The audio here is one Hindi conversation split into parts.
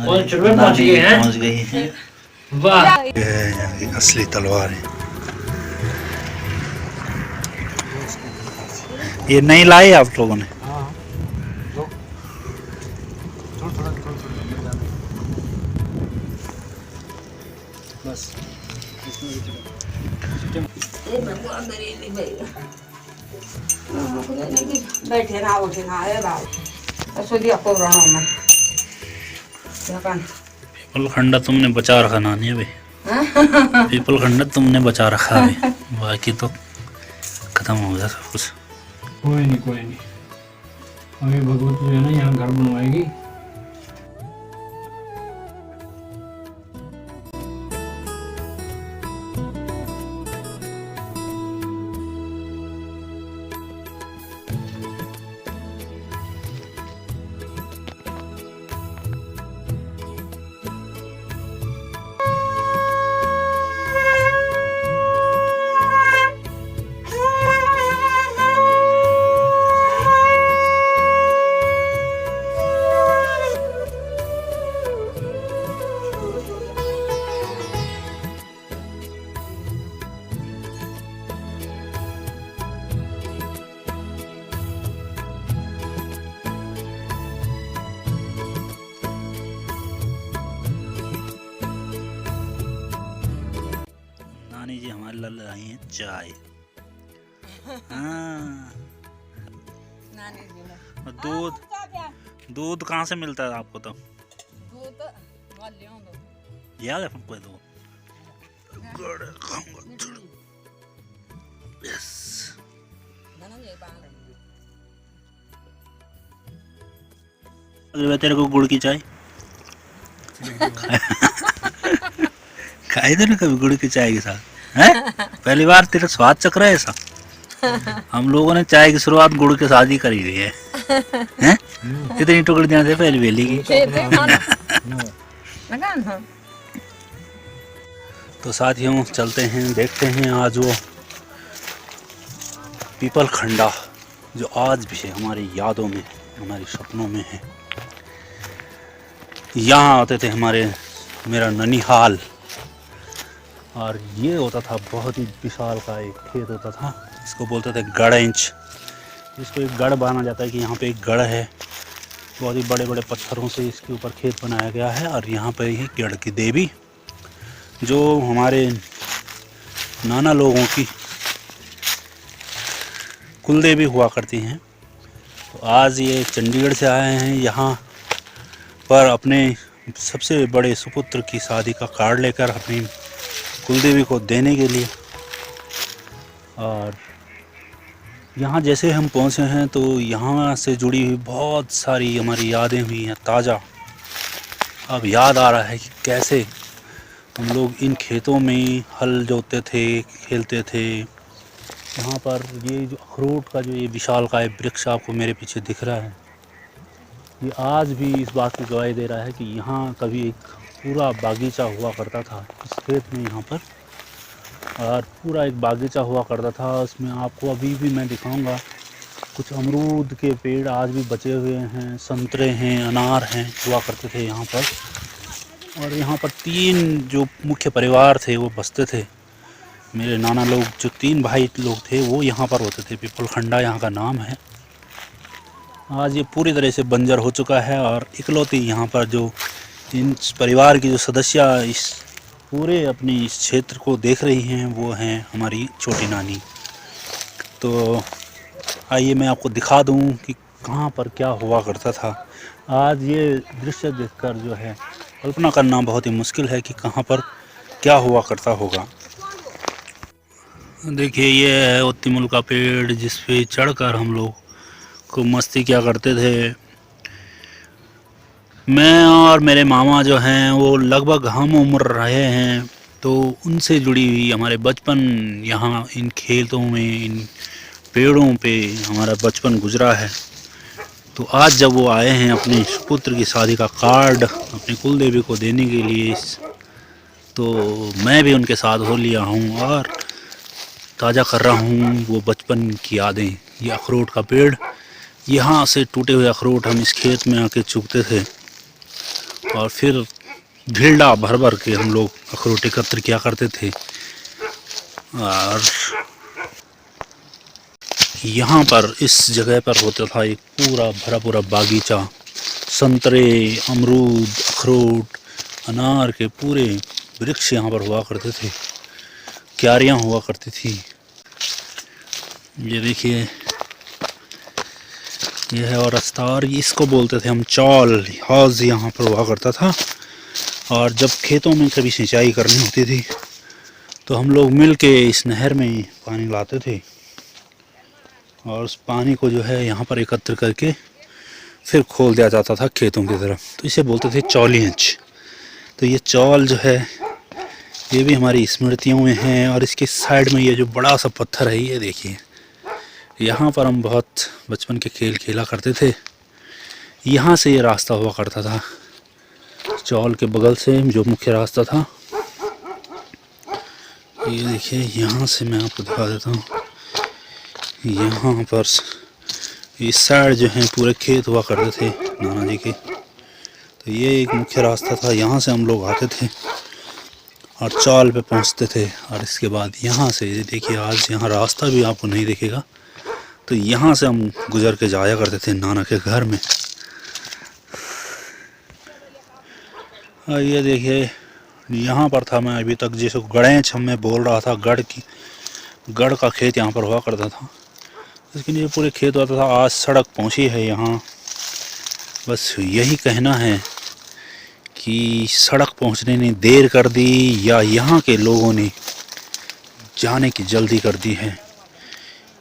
पहुंच गई है। वाह, ये है यहाँ की असली तलवार है। ये नहीं लाई आप लोगों ने? बस बैठे ना उठे ना आए बाबू दिया पुराणों में पीपल खंडा तुमने बचा रखा नानी अभी। पीपल खंडा तुमने बचा रखा अभी, बाकी तो खत्म हो गया सब कुछ। कोई नहीं अभी भगवती जो है ना यहाँ घर बनवाएगी। नानी जी हमारे लाल लाई हैं चाय। हाँ, दूध कहाँ से मिलता है आपको? तो याद है आपको दूध? यस, तेरे को गुड़ की चाय खाई थे ना कभी गुड़ की चाय के साथ? हैं? पहली बार तेरा स्वाद चख रहा है ऐसा? हम लोगों ने चाय की शुरुआत गुड़ के साथ ही करी हुई है। हैं? कितनी टुकड़ियां थे पहली बेली की। तो साथियों चलते हैं, देखते हैं आज वो पीपल खंडा जो आज भी है हमारी यादों में, हमारी सपनों में है। यहाँ आते थे मेरा ननिहाल, और ये होता था बहुत ही विशाल का एक खेत होता था। इसको बोलते थे गढ़ इंच। इसको एक गढ़ माना जाता है कि यहाँ पे एक गढ़ है, बहुत ही बड़े बड़े पत्थरों से इसके ऊपर खेत बनाया गया है। और यहाँ पे ही गढ़ की देवी जो हमारे नाना लोगों की कुल देवी हुआ करती हैं। तो आज ये चंडीगढ़ से आए हैं यहाँ पर अपने सबसे बड़े सुपुत्र की शादी का कार्ड लेकर अपनी कुलदेवी को देने के लिए। और यहाँ जैसे हम पहुँचे हैं तो यहाँ से जुड़ी हुई बहुत सारी हमारी यादें हुई हैं ताज़ा। अब याद आ रहा है कि कैसे हम लोग इन खेतों में हल जोतते थे, खेलते थे। यहाँ पर ये जो अखरोट का जो ये विशालकाय वृक्ष आपको मेरे पीछे दिख रहा है, ये आज भी इस बात की गवाही दे रहा है कि यहाँ कभी एक पूरा बागीचा हुआ करता था इस खेत में यहाँ पर। और पूरा एक बागीचा हुआ करता था, उसमें आपको अभी भी मैं दिखाऊंगा कुछ अमरूद के पेड़ आज भी बचे हुए हैं, संतरे हैं, अनार हैं, हुआ करते थे यहाँ पर। और यहाँ पर 3 जो मुख्य परिवार थे वो बसते थे। मेरे नाना लोग जो 3 भाई लोग थे वो यहाँ पर होते थे। पीपल खंडा यहाँ का नाम है। आज ये पूरी तरह से बंजर हो चुका है और इकलौती यहाँ पर जो इन परिवार की जो सदस्य इस पूरे अपने इस क्षेत्र को देख रही हैं वो हैं हमारी छोटी नानी। तो आइए मैं आपको दिखा दूं कि कहाँ पर क्या हुआ करता था। आज ये दृश्य देखकर जो है कल्पना करना बहुत ही मुश्किल है कि कहाँ पर क्या हुआ करता होगा। देखिए ये है उत्तिमुल का पेड़ जिस पे चढ़कर हम लोग को मस्ती क्या करते थे। मैं और मेरे मामा जो हैं वो लगभग हम उम्र रहे हैं, तो उनसे जुड़ी हुई हमारे बचपन यहाँ इन खेतों में, इन पेड़ों पे हमारा बचपन गुजरा है। तो आज जब वो आए हैं अपने पुत्र की शादी का कार्ड अपनी कुल देवी को देने के लिए, तो मैं भी उनके साथ हो लिया हूँ और ताज़ा कर रहा हूँ वो बचपन की यादें। ये अखरोट का पेड़ यहाँ से टूटे हुए अखरोट हम इस खेत में आके चुगते थे और फिर ढील्डा भर भर के हम लोग अखरोट एकत्र किया करते थे। और यहाँ पर इस जगह पर होता था एक पूरा भरा पूरा बागीचा, संतरे, अमरूद, अखरोट, अनार के पूरे वृक्ष यहाँ पर हुआ करते थे, क्यारियाँ हुआ करती थी। ये देखिए, यह है और रास्ता, और इसको बोलते थे हम चौल। हौज यहाँ पर हुआ करता था और जब खेतों में कभी सिंचाई करनी होती थी तो हम लोग मिल के इस नहर में पानी लाते थे और उस पानी को जो है यहाँ पर एकत्र करके फिर खोल दिया जाता था खेतों की तरफ, तो इसे बोलते थे चौलियंच। तो ये चौल जो है ये भी हमारी स्मृतियों में है। और इसके साइड में ये जो बड़ा सा पत्थर है, ये देखिए, यहाँ पर हम बहुत बचपन के खेल खेला करते थे। यहाँ से ये रास्ता हुआ करता था, चौल के बगल से जो मुख्य रास्ता था। ये देखिए, यहाँ से मैं आपको दिखा देता हूँ। यहाँ पर इस साइड जो है पूरे खेत हुआ करते थे नाना जी के, तो ये एक मुख्य रास्ता था। यहाँ से हम लोग आते थे और चौल पे पहुँचते थे। और इसके बाद यहाँ से देखिए, आज यहाँ रास्ता भी आपको नहीं दिखेगा, तो यहाँ से हम गुजर के जाया करते थे नाना के घर में। और ये देखिए, यहाँ पर था मैं अभी तक जैसे गणेश मैं बोल रहा था, गढ़ का खेत यहाँ पर हुआ करता था, लेकिन ये पूरे खेत होता था। आज सड़क पहुँची है यहाँ। बस यही कहना है कि सड़क पहुँचने ने देर कर दी या यहाँ के लोगों ने जाने की जल्दी कर दी है।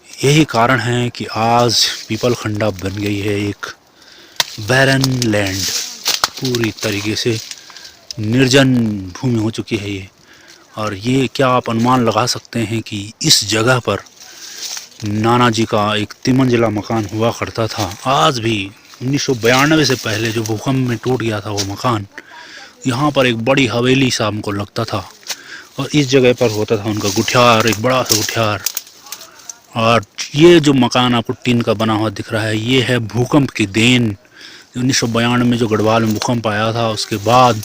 यही कारण है कि आज पीपल खंडा बन गई है एक बैरन लैंड, पूरी तरीके से निर्जन भूमि हो चुकी है ये। और ये क्या आप अनुमान लगा सकते हैं कि इस जगह पर नाना जी का एक 3 मंजिला मकान हुआ करता था। आज भी 1992 से पहले जो भूकंप में टूट गया था वो मकान, यहाँ पर एक बड़ी हवेली सा हमको लगता था। और इस जगह पर होता था उनका गुठियार, एक बड़ा सा गुठियार। और ये जो मकान आपको टीन का बना हुआ दिख रहा है, ये है भूकंप की देन। 1992 में जो गढ़वाल में भूकंप आया था, उसके बाद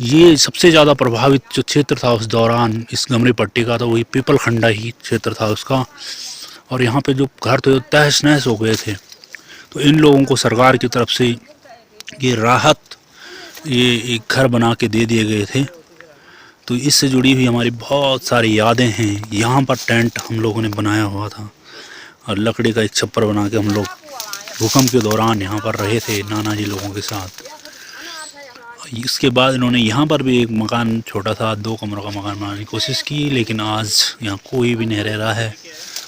ये सबसे ज़्यादा प्रभावित जो क्षेत्र था उस दौरान इस गमरी पट्टी का, तो वही पीपल खंडा ही क्षेत्र था उसका। और यहाँ पे जो घर थे तहस नहस हो गए थे, तो इन लोगों को सरकार की तरफ से ये राहत, ये एक घर बना के दे दिए गए थे। तो इससे जुड़ी हुई हमारी बहुत सारी यादें हैं। यहाँ पर टेंट हम लोगों ने बनाया हुआ था और लकड़ी का एक छप्पर बना के हम लोग भूकंप के दौरान यहाँ पर रहे थे नाना जी लोगों के साथ। इसके बाद इन्होंने यहाँ पर भी एक मकान, छोटा सा 2 कमरों का मकान बनाने की कोशिश की, लेकिन आज यहाँ कोई भी नहीं रह रहा है।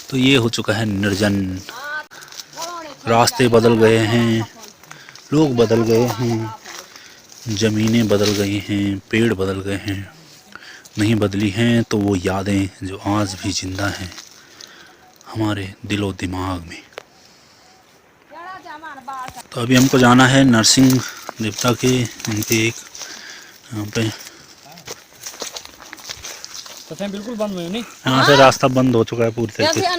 तो ये हो चुका है निर्जन। रास्ते बदल गए हैं, लोग बदल गए हैं, ज़मीनें बदल गई हैं, पेड़ बदल गए हैं। नहीं बदली हैं तो वो यादें जो आज भी जिंदा हैं हमारे दिलो दिमाग में। तो अभी हमको जाना है नरसिंह देवता के, उनके एक यहाँ पे, बिल्कुल बंद हुए नहीं, यहाँ से रास्ता बंद हो चुका है पूरी तरीके से। जा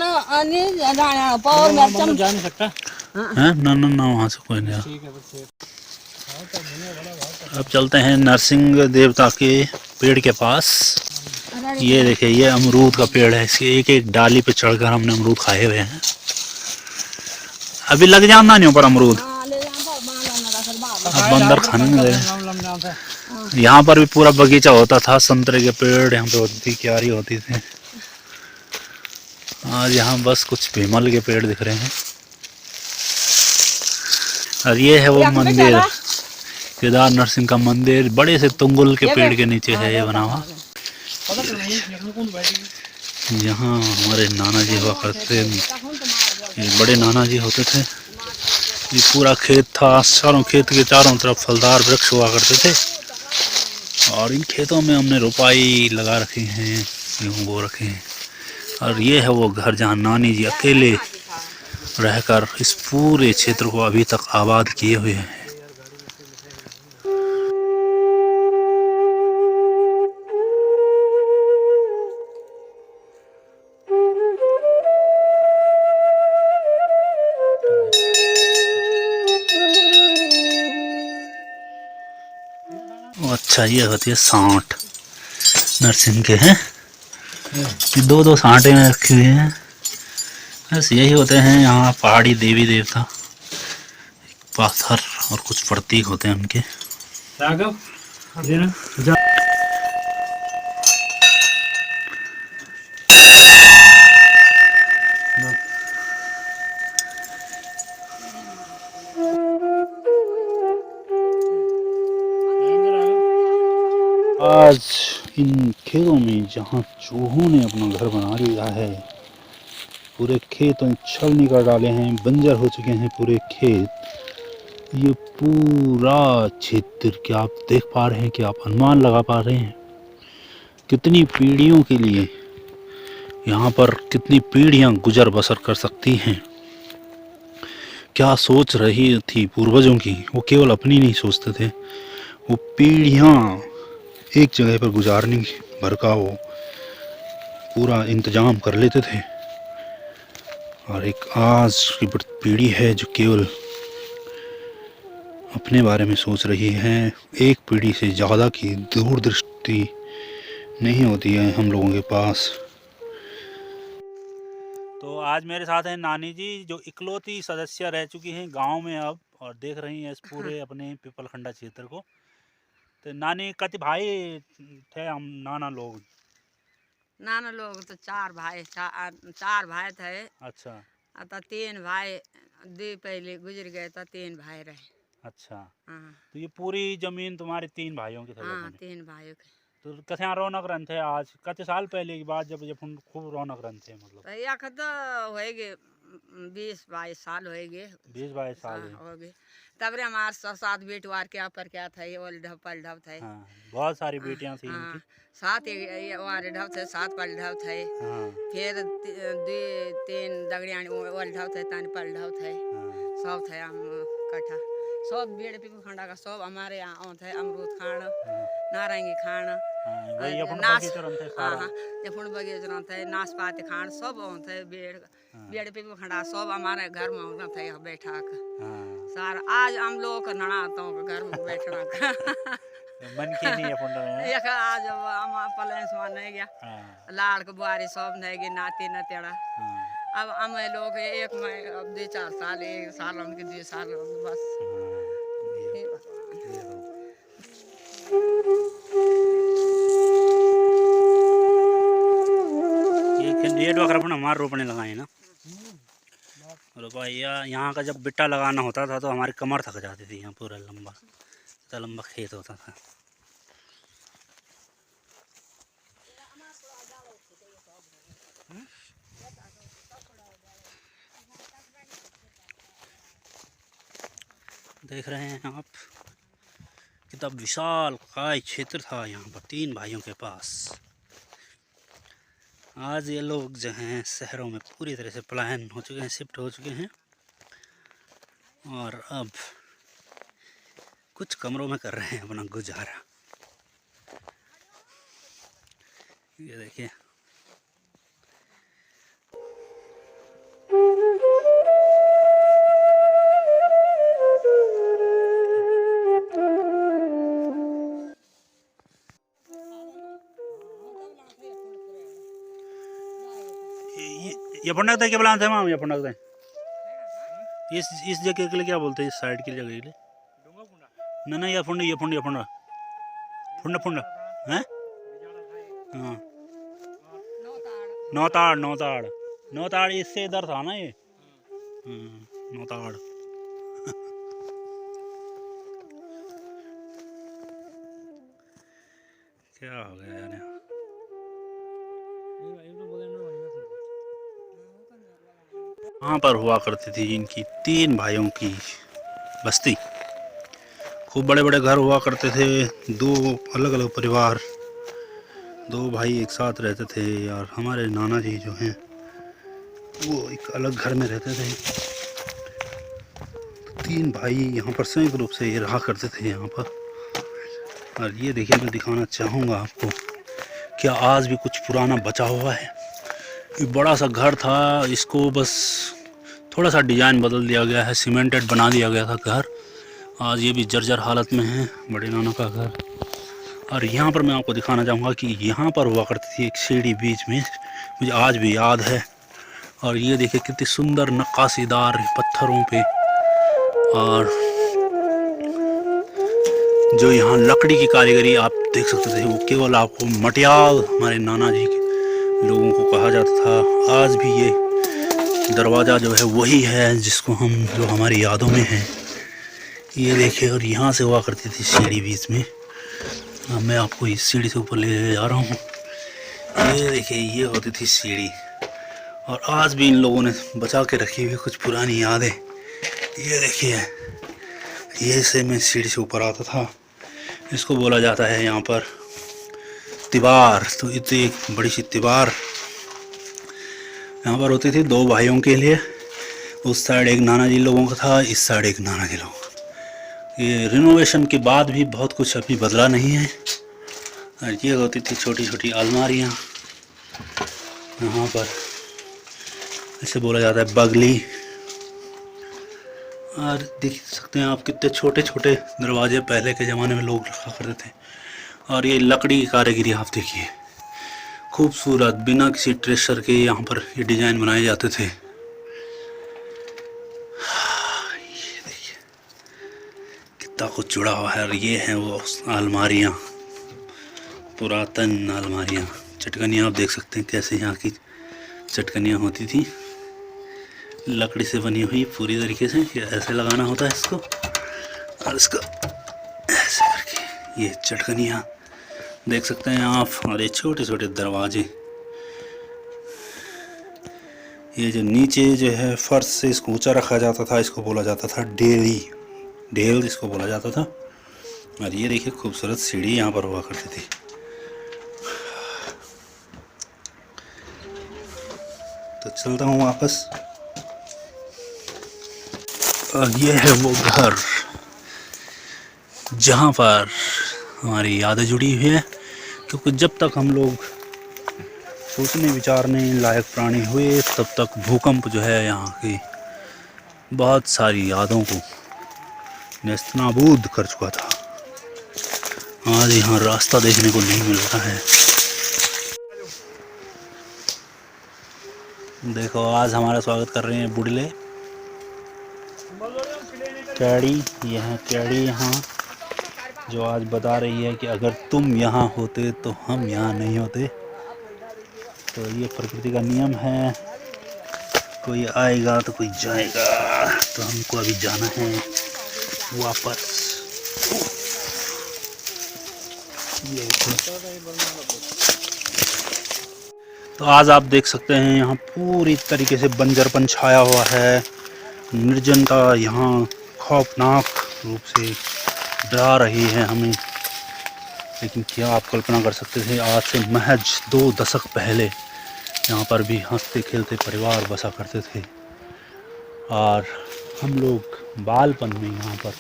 नहीं सकता है ना, ना ना, वहाँ से कोई नहीं। अब चलते हैं नरसिंह देवता के पेड़ के पास। ये देखिए, ये अमरूद का पेड़ है, इसके एक एक डाली पे चढ़कर हमने अमरूद खाए हुए हैं। अभी लग जाना नहीं ऊपर अमरूद, अब बंदर खाने में दे। यहाँ पर भी पूरा बगीचा होता था, संतरे के पेड़ यहाँ पे होती थी, क्यारी होती थी। आज यहाँ बस कुछ भीमल के पेड़ दिख रहे हैं। और ये है वो मंदिर, केदार नरसिंह का मंदिर, बड़े से तुंगुल के पेड़ के नीचे है ये बना हुआ। यहाँ हमारे नाना जी हुआ करते, ये बड़े नाना जी होते थे। ये पूरा खेत था, चारों खेत के चारों तरफ फलदार वृक्ष हुआ करते थे। और इन खेतों में हमने रोपाई लगा रखी हैं, गेहूँ बो रखे हैं। और ये है वो घर जहाँ नानी जी अकेले रहकर इस पूरे क्षेत्र को अभी तक आबाद किए हुए हैं। अच्छा ये होती है सांठ नरसिंह के हैं। ये दो सांटे में रखे हुए हैं। बस यही होते हैं यहाँ पहाड़ी देवी देवता, पाथर और कुछ प्रतीक होते हैं उनके। राघव देना जा। आज इन खेतों में जहाँ चूहों ने अपना घर बना लिया है, पूरे खेतों छल निकाल डाले हैं, बंजर हो चुके हैं पूरे खेत। ये पूरा क्षेत्र क्या आप देख पा रहे हैं, क्या आप अनुमान लगा पा रहे हैं कितनी पीढ़ियों के लिए यहाँ पर कितनी पीढ़ियाँ गुजर बसर कर सकती हैं। क्या सोच रही थी पूर्वजों की, वो केवल अपनी नहीं सोचते थे, वो पीढ़ियाँ एक जगह पर गुजारने भर का वो पूरा इंतजाम कर लेते थे। और एक आज की पीढ़ी है जो केवल अपने बारे में सोच रही है। एक पीढ़ी से ज़्यादा की दूरदृष्टि नहीं होती है हम लोगों के पास। तो आज मेरे साथ हैं नानी जी, जो इकलौती सदस्य रह चुकी हैं गांव में अब, और देख रही हैं इस पूरे अपने पिपलखंडा क्षेत्र को। तो नानी कति भाई थे हम नाना लोग? नाना लोग तो चार भाई थे। अच्छा तो 3 भाई दो पहले गुजर गए, तो 3 भाई रहे। अच्छा। हाँ तो ये पूरी जमीन तुम्हारे 3 भाइयों की थी? हाँ 3 भाइयों के। तो कैसे यहाँ रौनक रन थे आज, कितने साल पहले की बात जब खूब रौनक रन थे? मतलब तो एक तो होएगे 20-22 साल होएगे। 20-22 साल हो गए। तब रे हमारे 7 बेटवार क्या पर क्या थे, ओल्ढव पलढव थे। हाँ, बहुत सारी बेटियां थी हाँ, इनकी। 7 ओल्ढव थे, 7 पलढव थे। हाँ, फिर 2-3 दगड़ियाँ ओल्ढव थे, 3 पलढव थे। हाँ, सब थे हम कट्ठा। सब बेड़ पिपलखंडा का सब हमारे यहाँ थे। अमरूद खाण, नारंगी खाण, वही अपन नाश बगीचा रन थे सारा। हाँ जफुण बगीचा थे, नाशपाती खाण सब थे। बेड़ पिपलखंडा सब हमारे घर में थे बैठा कर। हाँ, सारा आज हम लोग का नड़ा तो घर में बैठना का मन के नहीं अपन एक आज हम पलेंस में नहीं गया। लाड़ के बुआरी सब नहीं गए, नाती नतेड़ा। अब हम लोग एक में अब 2-4 साल, 1 साल उनके 2 साल बस। ये डोकर अपन हमारे रोपने लगाए ना। और भैया यहाँ का जब बिट्टा लगाना होता था तो हमारी कमर थक जाती थी। यहाँ पूरा लंबा इतना लंबा खेत होता था। देख रहे हैं आप कितना विशाल काय क्षेत्र था यहाँ पर 3 भाइयों के पास। आज ये लोग जो हैं शहरों में पूरी तरह से पलायन हो चुके हैं, शिफ्ट हो चुके हैं, और अब कुछ कमरों में कर रहे हैं अपना गुजारा। ये देखिए ये फंडक था क्या बोला था माम? ये फंडक था इस जगह के लिए क्या बोलते हैं? इस साइड की जगह के लिए ना ना, ये फुंड फुंड फुंड हैं? हाँ नौताड़ इससे इधर था ना ये। नौताड़ क्या हो गया यार? वहाँ पर हुआ करती थी इनकी 3 भाइयों की बस्ती। खूब बड़े बड़े घर हुआ करते थे, 2 अलग अलग परिवार, 2 भाई एक साथ रहते थे। और हमारे नाना जी जो हैं वो एक अलग घर में रहते थे। 3 भाई यहाँ पर संयुक्त रूप से ये रहा करते थे यहाँ पर। और ये देखिए, मैं दिखाना चाहूँगा आपको, क्या आज भी कुछ पुराना बचा हुआ है। ये बड़ा सा घर था, इसको बस थोड़ा सा डिज़ाइन बदल दिया गया है, सीमेंटेड बना दिया गया था घर। आज ये भी जर्जर हालत में है, बड़े नाना का घर। और यहाँ पर मैं आपको दिखाना चाहूँगा कि यहाँ पर हुआ करती थी एक सीढ़ी बीच में, मुझे आज भी याद है। और ये देखिए कितनी सुंदर नक्काशीदार पत्थरों पे, और जो यहाँ लकड़ी की कारीगरी आप देख सकते थे, वो केवल आपको मटियाल हमारे नाना जी के लोगों को कहा जाता था। आज भी ये दरवाज़ा जो है वही है जिसको हम, जो हमारी यादों में है। ये देखिए, और यहाँ से हुआ करती थी सीढ़ी बीच में। मैं आपको इस सीढ़ी से ऊपर ले जा रहा हूँ। ये देखिए, ये होती थी सीढ़ी, और आज भी इन लोगों ने बचा के रखी हुई कुछ पुरानी यादें। ये देखिए, ये से मैं सीढ़ी से ऊपर आता था। इसको बोला जाता है यहाँ पर तिबार। तो इतनी बड़ी सी तिबार यहाँ पर होती थी 2 भाइयों के लिए। उस साइड एक नाना जी लोगों का था, इस साइड एक नाना जी लोगों का। ये रिनोवेशन के बाद भी बहुत कुछ अभी बदला नहीं है। और ये होती थी छोटी छोटी अलमारियाँ यहाँ पर, इसे बोला जाता है बगली। और देख सकते हैं आप कितने छोटे छोटे दरवाजे पहले के ज़माने में लोग रखा करते थे। और ये लकड़ी की कारीगरी आप देखिए, खूबसूरत, बिना किसी ट्रेसर के यहाँ पर ये डिज़ाइन बनाए जाते थे। ये देखिए कितना कुछ जुड़ा हुआ है। और ये हैं वो अलमारियाँ, पुरातन अलमारियाँ। चटकनियाँ आप देख सकते हैं कैसे यहाँ की चटकनियाँ होती थी, लकड़ी से बनी हुई पूरी तरीके से। ये ऐसे लगाना होता है इसको, और इसको ऐसे करके ये चटकनियाँ देख सकते हैं आप। और ये छोटे छोटे दरवाजे, ये जो नीचे जो है फर्श से इसको ऊंचा रखा जाता था, इसको बोला जाता था डेली, ढेल इसको बोला जाता था। और ये देखिए खूबसूरत सीढ़ी यहाँ पर हुआ करती थी। तो चलता हूँ वापस। और ये है वो घर जहाँ पर हमारी यादें जुड़ी हुई है, क्योंकि जब तक हम लोग सोचने विचारने लायक प्राणी हुए, तब तक भूकंप जो है यहाँ की बहुत सारी यादों को नेस्तनाबूद कर चुका था। आज यहाँ रास्ता देखने को नहीं मिल रहा है। देखो, आज हमारा स्वागत कर रहे हैं बुढ़ले कैडी। यह कैडी यहाँ जो आज बता रही है कि अगर तुम यहाँ होते तो हम यहाँ नहीं होते। तो ये प्रकृति का नियम है, कोई आएगा तो कोई जाएगा। तो हमको अभी जाना है वापस। ये तो आज आप देख सकते हैं यहाँ पूरी तरीके से बंजरपन छाया हुआ है। निर्जनता यहाँ खौफनाक रूप से डरा रही है हमें। लेकिन क्या आप कल्पना कर सकते थे, आज से महज 2 दशक पहले यहाँ पर भी हंसते खेलते परिवार बसा करते थे। और हम लोग बालपन में यहाँ पर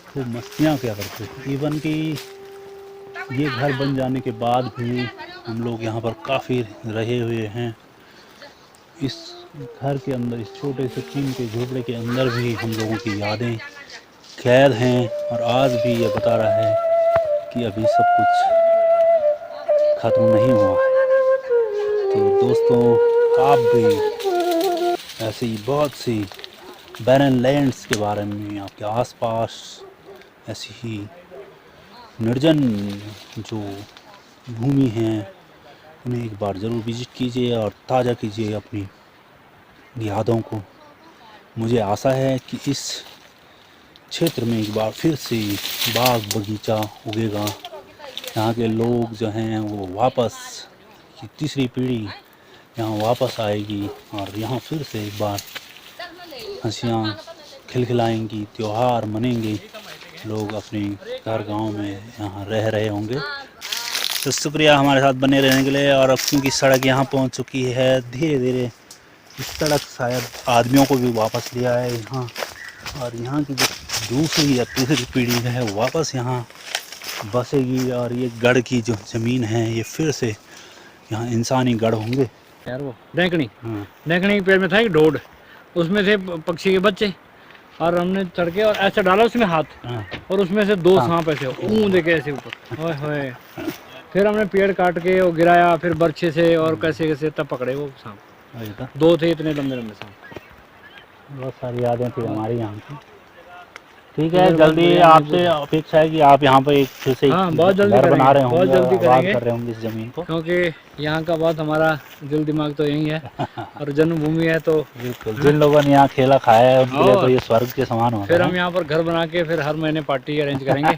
खूब मस्तियाँ किया करते थे। इवन कि ये घर बन जाने के बाद भी हम लोग यहाँ पर काफ़ी रहे हुए हैं। इस घर के अंदर, इस छोटे से टीन के झोपड़े के अंदर भी हम लोगों की यादें कैद हैं। और आज भी ये बता रहा है कि अभी सब कुछ ख़त्म नहीं हुआ है। तो दोस्तों, आप भी ऐसी बहुत सी बैरन लैंड्स के बारे में, आपके आसपास ऐसी ही निर्जन जो भूमि हैं, उन्हें एक बार ज़रूर विज़िट कीजिए और ताज़ा कीजिए अपनी यादों को। मुझे आशा है कि इस क्षेत्र में एक बार फिर से बाग बगीचा उगेगा। यहाँ के लोग जो हैं वो वापस, की तीसरी पीढ़ी यहाँ वापस आएगी और यहाँ फिर से एक बार हंसियाँ खिलखिलाएंगी, त्योहार मनेंगे, लोग अपने घर गांव में यहाँ रह रहे होंगे। तो शुक्रिया हमारे साथ बने रहने के लिए। और अब क्योंकि सड़क यहाँ पहुँच चुकी है, धीरे धीरे इस सड़क शायद आदमियों को भी वापस ले आए यहाँ। और यहाँ की जो दूसरी या तीसरी पीढ़ी है वापस यहाँ बसेगी। और ये गढ़ की जो ज़मीन है ये फिर से यहाँ इंसानी गढ़ होंगे। यार वो डेंकनी, हाँ, डेंकनी के पेड़ में था एक ढोड, उसमें थे पक्षी के बच्चे। और हमने चढ़ के और ऐसा डाला उसमें हाथ, हाँ। और उसमें से 2 सांप ऐसे ऊँधे के ऐसे ऊपर, ओए होए। फिर हमने पेड़ काट के वो गिराया, फिर बर्छे से और कैसे कैसे तब पकड़े वो सांप। वही तो 2 थे इतने लंबे लंबे सांप। बहुत सारी यादें थी हमारी यहाँ की। ठीक है, जल्दी आपसे अपेक्षा है कि आप यहाँ पर एक फिर से हाँ, बहुत जल्दी घर बना रहे करेंगे, बहुत होंगे, जल्दी आबाद करेंगे। कर रहे होंगे इस जमीन को। क्योंकि यहाँ का बहुत हमारा दिल दिमाग तो यही है और जन्मभूमि है, तो बिल्कुल, जिन लोगों ने यहाँ खेला खाया है उनके लिए और तो ये स्वर्ग के समान होता फिर है। हम यहाँ पर घर बना के फिर हर महीने पार्टी अरेंज करेंगे।